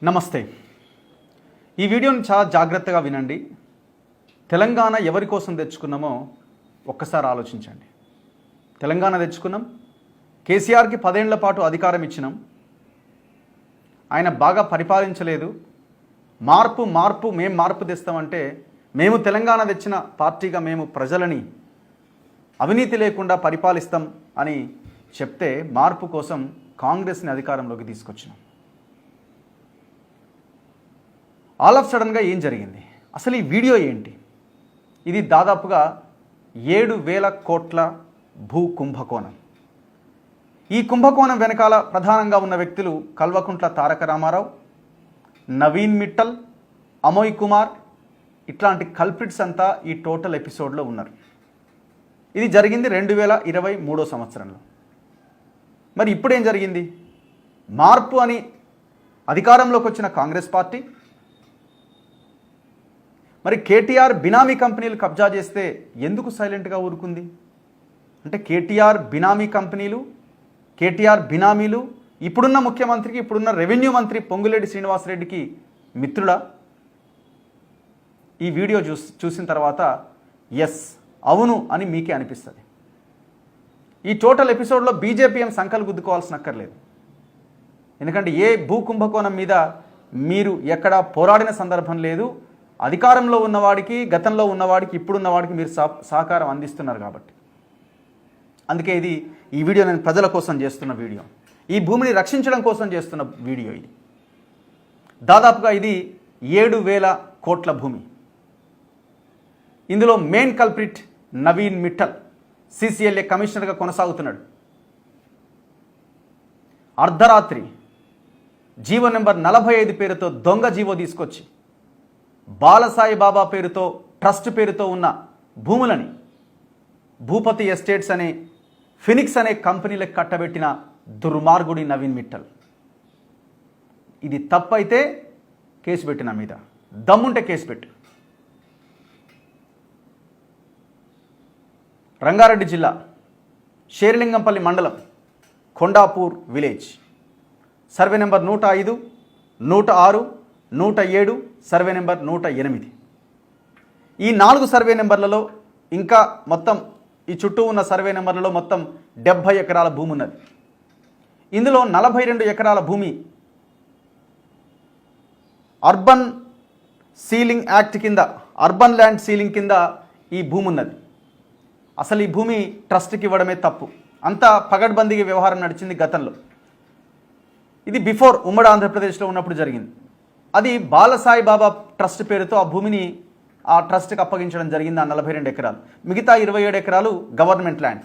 నమస్తే. ఈ వీడియోని చాలా జాగ్రత్తగా వినండి. తెలంగాణ ఎవరి కోసం తెచ్చుకున్నామో ఒక్కసారి ఆలోచించండి. తెలంగాణ తెచ్చుకున్నాం, కేసీఆర్కి 10 ఏళ్ల పాటు అధికారం ఇచ్చినాం. ఆయన బాగా పరిపాలించలేదు. మేము మార్పు తెస్తామంటే మేము తెలంగాణ తెచ్చిన పార్టీగా మేము ప్రజలని అవినీతి లేకుండా పరిపాలిస్తాం అని చెప్తే మార్పు కోసం కాంగ్రెస్ని అధికారంలోకి తీసుకొచ్చినాం. ఆల్ ఆఫ్ సడన్గా ఏం జరిగింది? అసలు ఈ వీడియో ఏంటి? ఇది దాదాపుగా 7,000 కోట్ల భూ కుంభకోణం. ఈ కుంభకోణం వెనకాల ప్రధానంగా ఉన్న వ్యక్తులు కల్వకుంట్ల తారక రామారావు, నవీన్ మిట్టల్, అమోయ్ కుమార్, ఇట్లాంటి కల్ప్రిట్స్ అంతా ఈ టోటల్ ఎపిసోడ్లో ఉన్నారు. ఇది జరిగింది 2023 సంవత్సరంలో. మరి ఇప్పుడేం జరిగింది? మార్పు అని అధికారంలోకి వచ్చిన కాంగ్రెస్ పార్టీ మరి కేటీఆర్ బినామీ కంపెనీలు కబ్జా చేస్తే ఎందుకు సైలెంట్గా ఊరుకుంది? అంటే కేటీఆర్ బినామీ కంపెనీలు, కేటీఆర్ బినామీలు ఇప్పుడున్న ముఖ్యమంత్రికి, ఇప్పుడున్న రెవెన్యూ మంత్రి పొంగులేటి శ్రీనివాసరెడ్డికి మిత్రుడా? ఈ వీడియో చూసిన తర్వాత ఎస్, అవును అని మీకే అనిపిస్తుంది. ఈ టోటల్ ఎపిసోడ్లో బీజేపీ ఏం సంకలు గుద్దుకోవాల్సిన అక్కర్లేదు. ఎందుకంటే ఏ భూ కుంభకోణం మీద మీరు ఎక్కడా పోరాడిన సందర్భం లేదు. అధికారంలో ఉన్నవాడికి, గతంలో ఉన్నవాడికి, ఇప్పుడున్నవాడికి మీరు సహకారం అందిస్తున్నారు కాబట్టి. అందుకే ఈ వీడియో నేను ప్రజల కోసం చేస్తున్న వీడియో, ఈ భూమిని రక్షించడం కోసం చేస్తున్న వీడియో. ఇది దాదాపుగా 7,000 కోట్ల భూమి. ఇందులో main culprit Naveen Mittal CCLA కమిషనర్గా కొనసాగుతున్నాడు. అర్ధరాత్రి జీవో నెంబర్ 45 పేరుతో దొంగ జీవో తీసుకొచ్చి బాలసాయి బాబా పేరుతో, ట్రస్ట్ పేరుతో ఉన్న భూములని భూపతి ఎస్టేట్స్ అనే ఫినిక్స్ అనే కంపెనీలకు కట్టబెట్టిన దుర్మార్గుడి నవీన్ మిట్టల్. ఇది తప్పైతే కేసు పెట్టిన మీద, దమ్ముంటే కేసు పెట్టు. రంగారెడ్డి జిల్లా షేర్లింగంపల్లి మండలం Kondapur village, survey number 105, 106, 107, survey number 108. ఈ 4 సర్వే నెంబర్లలో ఇంకా మొత్తం ఈ చుట్టూ ఉన్న సర్వే నెంబర్లలో మొత్తం 70 ఎకరాల భూమి ఉన్నది. ఇందులో 42 ఎకరాల భూమి అర్బన్ సీలింగ్ యాక్ట్ కింద, అర్బన్ ల్యాండ్ సీలింగ్ కింద ఈ భూమి ఉన్నది. అసలు ఈ భూమి ట్రస్ట్కి ఇవ్వడమే తప్పు. అంతా పగడ్బందీగా వ్యవహారం నడిచింది గతంలో. ఇది బిఫోర్ ఉమ్మడి ఆంధ్రప్రదేశ్లో ఉన్నప్పుడు జరిగింది. అది బాలసాయి బాబా ట్రస్ట్ పేరుతో ఆ భూమిని ఆ ట్రస్ట్కి అప్పగించడం జరిగింది. ఆ 42 ఎకరాలు, మిగతా 27 ఎకరాలు గవర్నమెంట్ ల్యాండ్,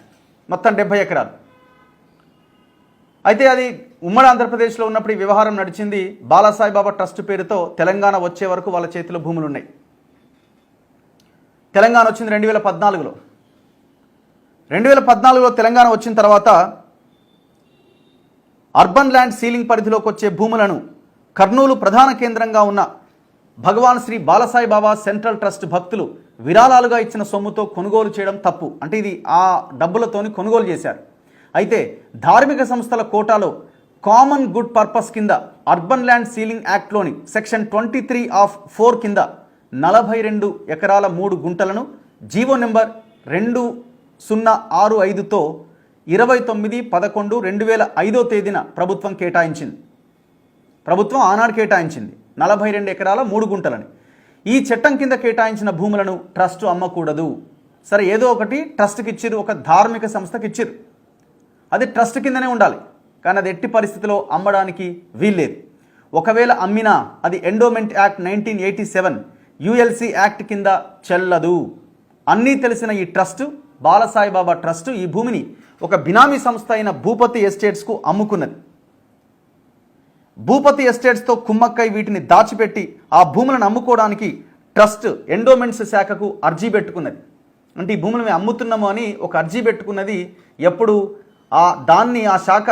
మొత్తం 70 ఎకరాలు. అయితే అది ఉమ్మడి ఆంధ్రప్రదేశ్లో ఉన్నప్పుడు ఈ వ్యవహారం నడిచింది. బాలసాయి బాబా ట్రస్ట్ పేరుతో తెలంగాణ వచ్చే వరకు వాళ్ళ చేతిలో భూములు ఉన్నాయి. తెలంగాణ వచ్చింది 2014లో. 2014లో తెలంగాణ వచ్చిన తర్వాత అర్బన్ ల్యాండ్ సీలింగ్ పరిధిలోకి వచ్చే భూములను కర్నూలు ప్రధాన కేంద్రంగా ఉన్న భగవాన్ శ్రీ బాలసాయి బాబా సెంట్రల్ ట్రస్ట్ భక్తులు విరాళాలుగా ఇచ్చిన సొమ్ముతో కొనుగోలు చేయడం తప్పు. అంటే ఇది ఆ డబ్బులతోని కొనుగోలు చేశారు. అయితే ధార్మిక సంస్థల కోటాలో కామన్ గుడ్ పర్పస్ కింద అర్బన్ ల్యాండ్ సీలింగ్ యాక్ట్లోని సెక్షన్ 23(4) కింద 42 ఎకరాల 3 గుంటలను జీవో నెంబర్ 2065తో 29/11/2005 తేదీన ప్రభుత్వం కేటాయించింది. ప్రభుత్వం ఆనాడు కేటాయించింది 42 ఎకరాల 3 గుంటలని. ఈ చట్టం కింద కేటాయించిన భూములను ట్రస్ట్ అమ్మకూడదు. సరే, ఏదో ఒకటి ట్రస్ట్కి ఇచ్చిర్రు, ఒక ధార్మిక సంస్థకి ఇచ్చిర్రు, అది ట్రస్ట్ కిందనే ఉండాలి. కానీ అది ఎట్టి పరిస్థితిలో అమ్మడానికి వీల్లేదు. ఒకవేళ అమ్మినా అది ఎండోమెంట్ యాక్ట్ 1987 ULC యాక్ట్ కింద చెల్లదు. అన్నీ తెలిసిన ఈ ట్రస్ట్, బాలసాయి బాబా ట్రస్ట్, ఈ భూమిని ఒక బినామీ సంస్థ అయిన భూపతి ఎస్టేట్స్కు అమ్ముకున్నది. భూపతి ఎస్టేట్స్తో కుమ్మక్కై వీటిని దాచిపెట్టి ఆ భూములను అమ్ముకోవడానికి ట్రస్ట్ ఎండోమెంట్స్ శాఖకు అర్జీ పెట్టుకున్నది. అంటే ఈ భూములు మేము అమ్ముతున్నాము అని ఒక అర్జీ పెట్టుకున్నది. ఎప్పుడు ఆ శాఖ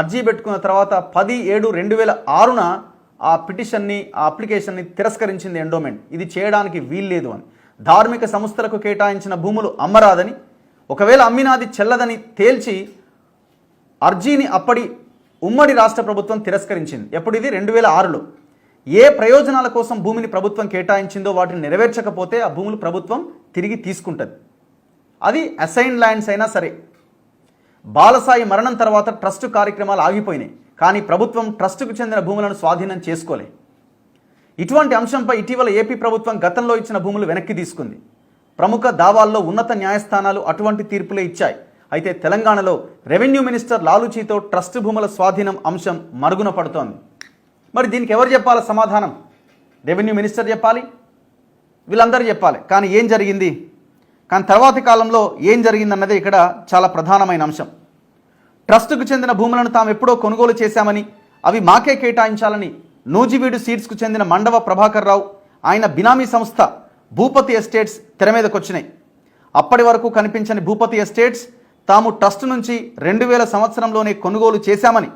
అర్జీ పెట్టుకున్న తర్వాత 10/7/2006న ఆ పిటిషన్ని, ఆ అప్లికేషన్ని తిరస్కరించింది ఎండోమెంట్. ఇది చేయడానికి వీల్లేదు అని, ధార్మిక సంస్థలకు కేటాయించిన భూములు అమ్మరాదని, ఒకవేళ అమ్మినాది చెల్లదని తేల్చి అర్జీని అప్పటి ఉమ్మడి రాష్ట్ర ప్రభుత్వం తిరస్కరించింది. ఎప్పుడు ఇది 2006లో. ఏ ప్రయోజనాల కోసం భూమిని ప్రభుత్వం కేటాయించిందో వాటిని నెరవేర్చకపోతే ఆ భూములు ప్రభుత్వం తిరిగి తీసుకుంటుంది. అది అసైన్ ల్యాండ్స్ అయినా సరే. బాలసాయి మరణం తర్వాత ట్రస్ట్ కార్యక్రమాలు ఆగిపోయినాయి, కానీ ప్రభుత్వం ట్రస్టుకు చెందిన భూములను స్వాధీనం చేసుకోలే. ఇటువంటి అంశంపై ఇటీవల ఏపీ ప్రభుత్వం గతంలో ఇచ్చిన భూములు వెనక్కి తీసుకుంది. ప్రముఖ దావాల్లో ఉన్నత న్యాయస్థానాలు అటువంటి తీర్పులే ఇచ్చాయి. అయితే తెలంగాణలో రెవెన్యూ మినిస్టర్ లాలూచీతో ట్రస్ట్ భూముల స్వాధీనం అంశం మరుగున పడుతోంది. మరి దీనికి ఎవరు చెప్పాలి సమాధానం? రెవెన్యూ మినిస్టర్ చెప్పాలి, వీళ్ళందరూ చెప్పాలి. కానీ ఏం జరిగింది? కానీ తర్వాతి కాలంలో ఏం జరిగిందన్నదే ఇక్కడ చాలా ప్రధానమైన అంశం. ట్రస్టుకు చెందిన భూములను తాము ఎప్పుడో కొనుగోలు చేశామని, అవి మాకే కేటాయించాలని నూజివీడు సీడ్స్కు చెందిన మండవ ప్రభాకర్ రావు, ఆయన బినామీ సంస్థ భూపతి ఎస్టేట్స్ తెర మీదకు వచ్చినాయి. అప్పటి వరకు కనిపించని భూపతి ఎస్టేట్స్ తాము ట్రస్ట్ నుంచి 2000 సంవత్సరంలోనే కొనుగోలు చేశామని,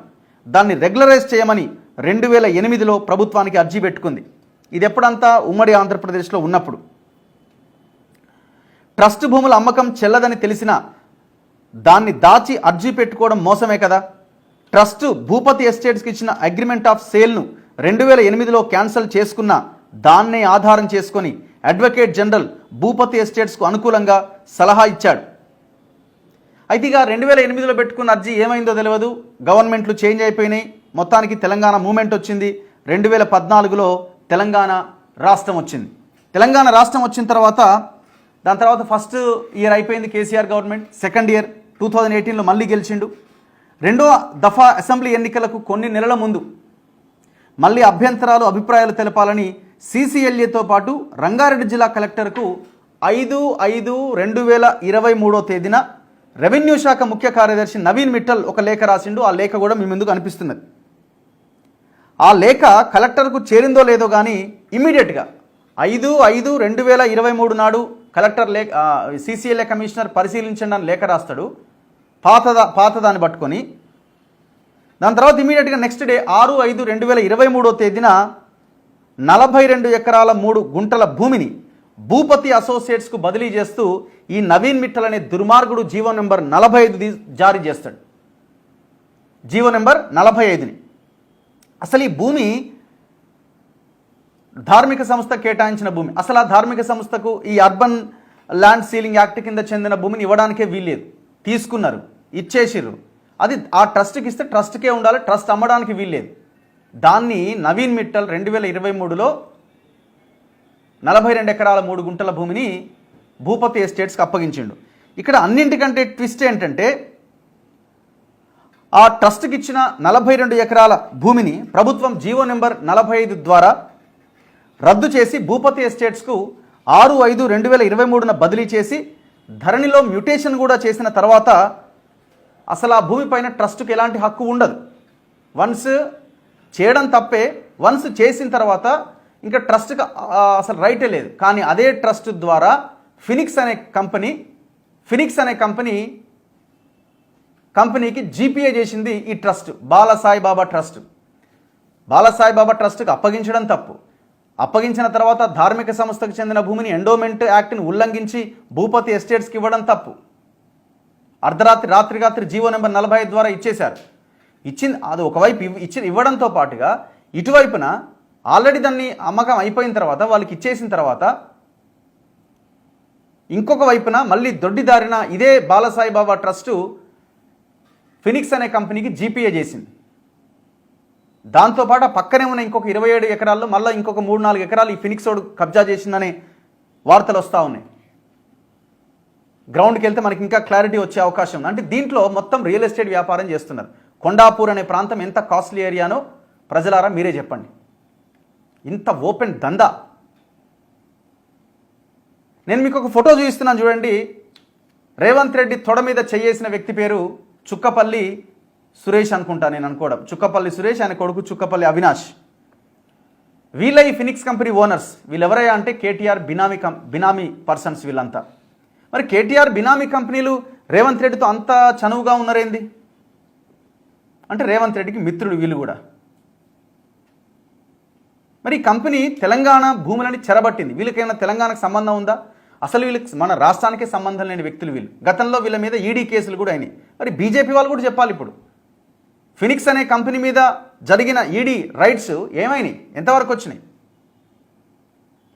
దాన్ని రెగ్యులరైజ్ చేయమని 2008లో ప్రభుత్వానికి అర్జీ పెట్టుకుంది. ఇది ఎప్పుడంతా ఉమ్మడి ఆంధ్రప్రదేశ్లో ఉన్నప్పుడు. ట్రస్ట్ భూముల అమ్మకం చెల్లదని తెలిసినా దాన్ని దాచి అర్జీ పెట్టుకోవడం మోసమే కదా. ట్రస్ట్ భూపతి ఎస్టేట్స్కి ఇచ్చిన అగ్రిమెంట్ ఆఫ్ సేల్ను 2008లో క్యాన్సిల్ చేసుకున్న దాన్నే ఆధారం చేసుకొని అడ్వకేట్ జనరల్ భూపతి ఎస్టేట్స్కు అనుకూలంగా సలహా ఇచ్చాడు. అయితే ఇక 2008లో పెట్టుకున్న అర్జీ ఏమైందో తెలియదు. గవర్నమెంట్లు చేంజ్ అయిపోయినాయి, మొత్తానికి తెలంగాణ మూమెంట్ వచ్చింది. 2014లో తెలంగాణ రాష్ట్రం వచ్చింది. తెలంగాణ రాష్ట్రం వచ్చిన తర్వాత దాని తర్వాత ఫస్ట్ ఇయర్ అయిపోయింది కేసీఆర్ గవర్నమెంట్. సెకండ్ ఇయర్ 2018లో మళ్ళీ గెలిచిండు. రెండో దఫా అసెంబ్లీ ఎన్నికలకు కొన్ని నెలల ముందు మళ్ళీ అభ్యంతరాలు అభిప్రాయాలు తెలపాలని సీసీఎల్ఏతో పాటు రంగారెడ్డి జిల్లా కలెక్టర్కు 5/5/2023 తేదీన రెవెన్యూ శాఖ ముఖ్య కార్యదర్శి నవీన్ మిట్టల్ ఒక లేఖ రాసిండు. ఆ లేఖ కూడా మీ ముందుకు అనిపిస్తున్నది. ఆ లేఖ కలెక్టర్కు చేరిందో లేదో కానీ ఇమీడియట్గా 5/5/2023 నాడు కలెక్టర్ సీసీఎల్ఏ కమిషనర్ పరిశీలించండి అని లేఖ రాస్తాడు పాతదాన్ని పట్టుకొని. దాని తర్వాత ఇమీడియట్గా నెక్స్ట్ డే 6/5/2023 తేదీన 42 ఎకరాల 3 గుంటల భూమిని భూపతి అసోసియేట్స్కు బదిలీ చేస్తూ ఈ నవీన్ మిట్టల్ అనే దుర్మార్గుడు జీవో నెంబర్ 45 జారీ చేస్తాడు. జీవో నెంబర్ 45ని. అసలు ఈ భూమి ధార్మిక సంస్థ కేటాయించిన భూమి. అసలు ఆ ధార్మిక సంస్థకు ఈ అర్బన్ ల్యాండ్ సీలింగ్ యాక్ట్ కింద చెందిన భూమిని ఇవ్వడానికే వీల్లేదు. తీసుకున్నారు, ఇచ్చేసిర్రు. అది ఆ ట్రస్ట్కి ఇస్తే ట్రస్ట్కే ఉండాలి, ట్రస్ట్ అమ్మడానికి వీల్లేదు. దాన్ని నవీన్ మిట్టల్ 2023లో 42 ఎకరాల 3 గుంటల భూమిని భూపతి ఎస్టేట్స్కి అప్పగించిండు. ఇక్కడ అన్నింటికంటే ట్విస్ట్ ఏంటంటే ఆ ట్రస్ట్కి ఇచ్చిన 42 ఎకరాల భూమిని ప్రభుత్వం జీవో నెంబర్ 45 ద్వారా రద్దు చేసి భూపతి ఎస్టేట్స్కు 6/5/2023న బదిలీ చేసి ధరణిలో మ్యూటేషన్ కూడా చేసిన తర్వాత అసలు ఆ భూమిపైన ట్రస్ట్కి ఎలాంటి హక్కు ఉండదు. వన్స్ చేయడం తప్పే, వన్స్ చేసిన తర్వాత ఇంకా ట్రస్ట్కి అసలు రైటే లేదు. కానీ అదే ట్రస్ట్ ద్వారా ఫినిక్స్ అనే కంపెనీకి జీపీఏ చేసింది ఈ ట్రస్ట్, బాలసాయిబాబా ట్రస్ట్. బాలసాయిబాబా ట్రస్ట్కి అప్పగించడం తప్పు. అప్పగించిన తర్వాత ధార్మిక సంస్థకు చెందిన భూమిని ఎండోమెంట్ యాక్ట్ని ఉల్లంఘించి భూపతి ఎస్టేట్స్కి ఇవ్వడం తప్పు. రాత్రి జీవో నెంబర్ 45 ద్వారా ఇచ్చేశారు. అది ఒకవైపు ఇవ్వడంతో పాటుగా ఇటువైపున ఆల్రెడీ దాన్ని అమ్మకం అయిపోయిన తర్వాత వాళ్ళకి ఇచ్చేసిన తర్వాత ఇంకొక వైపున మళ్ళీ దొడ్డిదారిన ఇదే బాలసాయిబాబా ట్రస్టు ఫినిక్స్ అనే కంపెనీకి జీపీఏ చేసింది. దాంతోపాటు పక్కనే ఉన్న ఇంకొక 27 ఎకరాల్లో మళ్ళీ ఇంకొక 3-4 ఎకరాలు ఈ ఫినిక్స్ వాడు కబ్జా చేసిందనే వార్తలు వస్తూ ఉన్నాయి. గ్రౌండ్కి వెళ్తే మనకి ఇంకా క్లారిటీ వచ్చే అవకాశం ఉంది. అంటే దీంట్లో మొత్తం రియల్ ఎస్టేట్ వ్యాపారం చేస్తున్నారు. కొండాపూర్ అనే ప్రాంతం ఎంత కాస్ట్లీ ఏరియానో ప్రజలారా మీరే చెప్పండి. ఇంత ఓపెన్ దందా. నేను మీకు ఒక ఫోటో చూపిస్తున్నాను చూడండి. రేవంత్ రెడ్డి తొడ మీద చేయేసిన వ్యక్తి పేరు చుక్కపల్లి సురేష్ అనుకుంటా, నేను అనుకోవడం. చుక్కపల్లి సురేష్, ఆయన కొడుకు చుక్కపల్లి అవినాష్. వీళ్ళ ఈ ఫినిక్స్ కంపెనీ ఓనర్స్. వీళ్ళెవరయ్యా అంటే కేటీఆర్ బినామీ పర్సన్స్ వీళ్ళంతా. మరి కేటీఆర్ బినామీ కంపెనీలు రేవంత్ రెడ్డితో అంత చనువుగా ఉన్నారేంది అంటే రేవంత్ రెడ్డికి మిత్రుడు వీళ్ళు కూడా. మరి ఈ కంపెనీ తెలంగాణ భూములని చెరబట్టింది. వీళ్ళకైనా తెలంగాణకు సంబంధం ఉందా? అసలు వీళ్ళకి మన రాష్ట్రానికే సంబంధం లేని వ్యక్తులు వీళ్ళు. గతంలో వీళ్ళ మీద ఈడీ కేసులు కూడా అయినాయి. మరి బీజేపీ వాళ్ళు కూడా చెప్పాలి. ఇప్పుడు ఫినిక్స్ అనే కంపెనీ మీద జరిగిన ఈడీ రైట్స్ ఏమైనాయి, ఎంతవరకు వచ్చినాయి?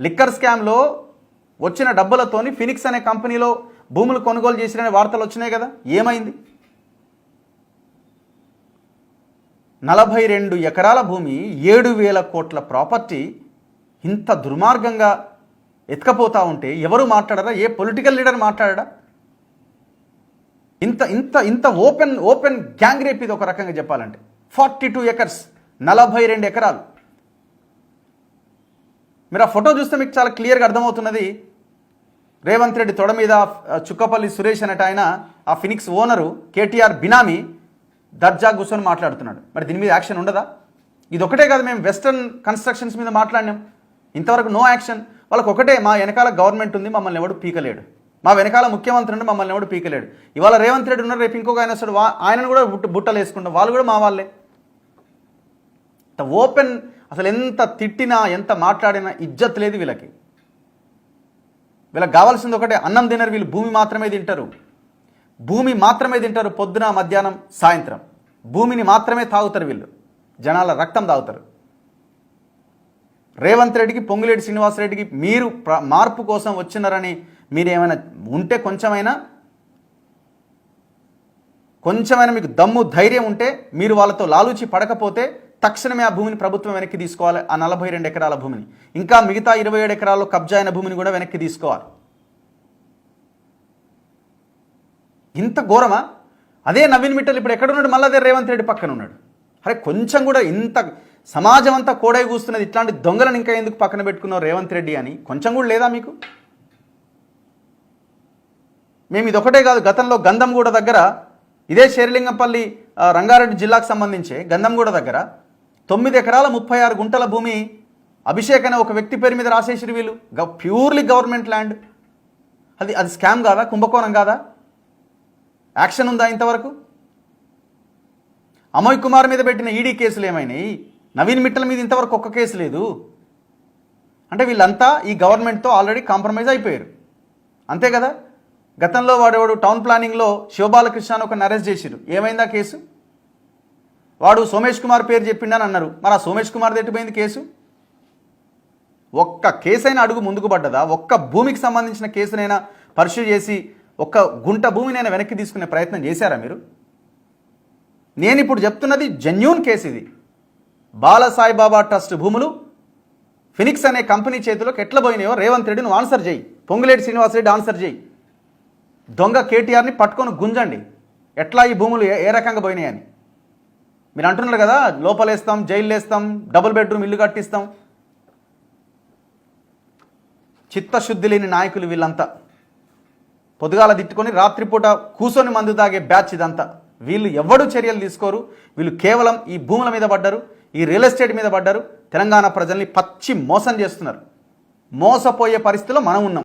లిక్కర్ స్కామ్లో వచ్చిన డబ్బులతోని ఫినిక్స్ అనే కంపెనీలో భూములు కొనుగోలు చేసిన వార్తలు వచ్చినాయి కదా, ఏమైంది? 42 ఎకరాల భూమి, 7,000 కోట్ల ప్రాపర్టీ ఇంత దుర్మార్గంగా ఎత్తుకపోతా ఉంటే ఎవరు మాట్లాడరా? ఏ పొలిటికల్ లీడర్ మాట్లాడరా? ఇంత ఇంత ఇంత ఓపెన్ గ్యాంగ్ రేప్ ఇది ఒక రకంగా చెప్పాలంటే. 42 ఎకర్స్, 42 ఎకరాలు. మీరు ఆ ఫోటో చూస్తే మీకు చాలా క్లియర్గా అర్థమవుతున్నది. రేవంత్ రెడ్డి తొడ మీద చుక్కపల్లి సురేష్ అనేట ఆయన, ఆ ఫినిక్స్ ఓనరు కేటీఆర్ బినామీ దర్జా కూర్చొని మాట్లాడుతున్నాడు. మరి దీని మీద యాక్షన్ ఉండదా? ఇది ఒకటే కాదు, మేము వెస్టర్న్ కన్స్ట్రక్షన్స్ మీద మాట్లాడినాం, ఇంతవరకు నో యాక్షన్. వాళ్ళకి ఒకటే, మా వెనకాల గవర్నమెంట్ ఉంది, మమ్మల్ని ఎవడు పీకలేడు, మా వెనకాల ముఖ్యమంత్రి ఉండి మమ్మల్ని ఎవడు పీకలేడు. ఇవాళ రేవంత్ రెడ్డి ఉన్నారు, రేపు ఇంకొక ఆయన వస్తాడు, ఆయనను కూడా బుట్టలు వేసుకుంటాం, వాళ్ళు కూడా మా వాళ్ళే. ఓపెన్, అసలు ఎంత తిట్టినా ఎంత మాట్లాడినా ఇజ్జత్ లేదు వీళ్ళకి. వీళ్ళకి కావాల్సింది ఒకటే, అన్నం తినరు వీళ్ళు, భూమి మాత్రమే తింటారు, భూమి మాత్రమే తింటారు, పొద్దున మధ్యాహ్నం సాయంత్రం భూమిని మాత్రమే తాగుతారు వీళ్ళు, జనాల రక్తం తాగుతారు. రేవంత్ రెడ్డికి, పొంగులేటి శ్రీనివాసరెడ్డికి మీరు మార్పు కోసం వచ్చినారని మీరు ఏమైనా ఉంటే, కొంచెమైనా మీకు దమ్ము ధైర్యం ఉంటే, మీరు వాళ్ళతో లాలూచి పడకపోతే తక్షణమే ఆ భూమిని ప్రభుత్వం వెనక్కి తీసుకోవాలి. ఆ 42 ఎకరాల భూమిని, ఇంకా మిగతా 27 ఎకరాల్లో కబ్జా అయిన భూమిని కూడా వెనక్కి తీసుకోవాలి. ఇంత ఘోరమా? అదే నవీన్ మిట్టల్ ఇప్పుడు ఎక్కడున్నాడు? మళ్ళీ అదే రేవంత్ రెడ్డి పక్కన ఉన్నాడు. అరే కొంచెం కూడా, ఇంత సమాజం అంతా కోడై కూస్తున్నది, ఇట్లాంటి దొంగలను ఇంకా ఎందుకు పక్కన పెట్టుకున్నావు రేవంత్ రెడ్డి అని కొంచెం కూడా లేదా మీకు? మేము ఇదొకటే కాదు, గతంలో గంధంగూడ దగ్గర, ఇదే శేరిలింగంపల్లి రంగారెడ్డి జిల్లాకు సంబంధించి గంధంగూడ దగ్గర 9 ఎకరాల 36 గుంటల భూమి అభిషేక్ అనే ఒక వ్యక్తి పేరు మీద రాసేసిరు వీళ్ళు, ప్యూర్లీ గవర్నమెంట్ ల్యాండ్. అది స్కామ్ కాదా, కుంభకోణం కాదా? యాక్షన్ ఉందా ఇంతవరకు? అమోయ్ కుమార్ మీద పెట్టిన ఈడీ కేసులు ఏమైనాయి? నవీన్ మిట్టల్ మీద ఇంతవరకు ఒక్క కేసు లేదు. అంటే వీళ్ళంతా ఈ గవర్నమెంట్తో ఆల్రెడీ కాంప్రమైజ్ అయిపోయారు, అంతే కదా? గతంలో వాడు టౌన్ ప్లానింగ్లో శివబాలకృష్ణ ఒకరిని అరెస్ట్ చేసిరు, ఏమైందా కేసు? వాడు సోమేష్ కుమార్ పేరు చెప్పిండని అన్నారు, మరి ఆ సోమేష్ కుమార్ ఎట్టిపోయింది కేసు? ఒక్క కేసైనా అడుగు ముందుకు పడ్డదా? ఒక్క భూమికి సంబంధించిన కేసునైనా పర్స్యూ చేసి ఒక్క గుంట భూమినైనా వెనక్కి తీసుకునే ప్రయత్నం చేశారా మీరు? నేను ఇప్పుడు చెప్తున్నది జెన్యూన్ కేసు. ఇది బాలసాయిబాబా ట్రస్ట్ భూములు ఫినిక్స్ అనే కంపెనీ చేతిలోకి ఎట్లా పోయినాయో రేవంత్ రెడ్డి నువ్వు ఆన్సర్ చేయి, పొంగులేటి శ్రీనివాసరెడ్డి ఆన్సర్ చేయి. దొంగ కేటీఆర్ని పట్టుకొని గుంజండి, ఎట్లా ఈ భూములు ఏ రకంగా పోయినాయని. మీరు అంటున్నారు కదా, లోపలేస్తాం, జైలు వేస్తాం, డబుల్ బెడ్రూమ్ ఇల్లు కట్టిస్తాం. చిత్తశుద్ధి లేని నాయకులు వీళ్ళంతా. పొద్దుగాల తిట్టుకొని రాత్రిపూట కూర్చొని మందు తాగే బ్యాచ్ ఇదంతా. వీళ్ళు ఎవడు చర్యలు తీసుకోరు, వీళ్ళు కేవలం ఈ భూముల మీద పడ్డారు, ఈ రియల్ ఎస్టేట్ మీద పడ్డారు. తెలంగాణ ప్రజల్ని పచ్చి మోసం చేస్తున్నారు. మోసపోయే పరిస్థితిలో మనం ఉన్నాం.